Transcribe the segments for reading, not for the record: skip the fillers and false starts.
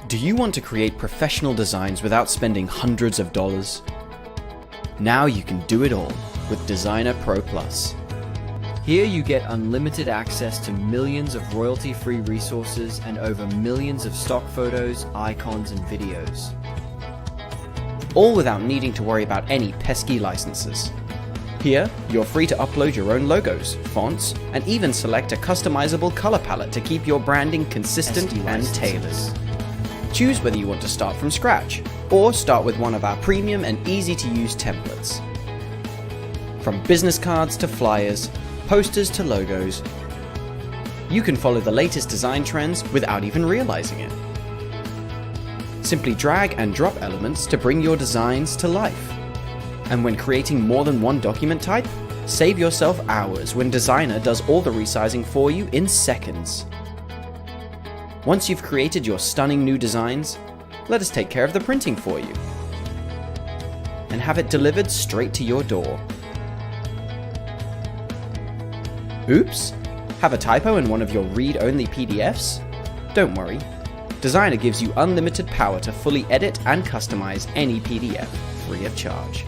Do you want to create professional designs without spending hundreds of dollars? Now you can do it all with Desygner Pro Plus. Here you get unlimited access to millions of royalty-free resources and over millions of stock photos, icons, and videos. All without needing to worry about any pesky licenses. Here, you're free to upload your own logos, fonts, and even select a customizable color palette to keep your branding consistent and tailored. Choose whether you want to start from scratch, or start with one of our premium and easy-to-use templates. From business cards to flyers, posters to logos, you can follow the latest design trends without even realizing it. Simply drag and drop elements to bring your designs to life. And when creating more than one document type, save yourself hours when Desygner does all the resizing for you in seconds. Once you've created your stunning new designs, let us take care of the printing for you and have it delivered straight to your door. Oops! Have a typo in one of your read-only PDFs? Don't worry. Desygner gives you unlimited power to fully edit and customize any PDF free of charge.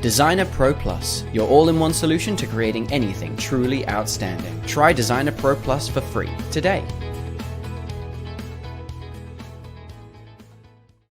Desygner Pro Plus, your all-in-one solution to creating anything truly outstanding. Try Desygner Pro Plus for free today.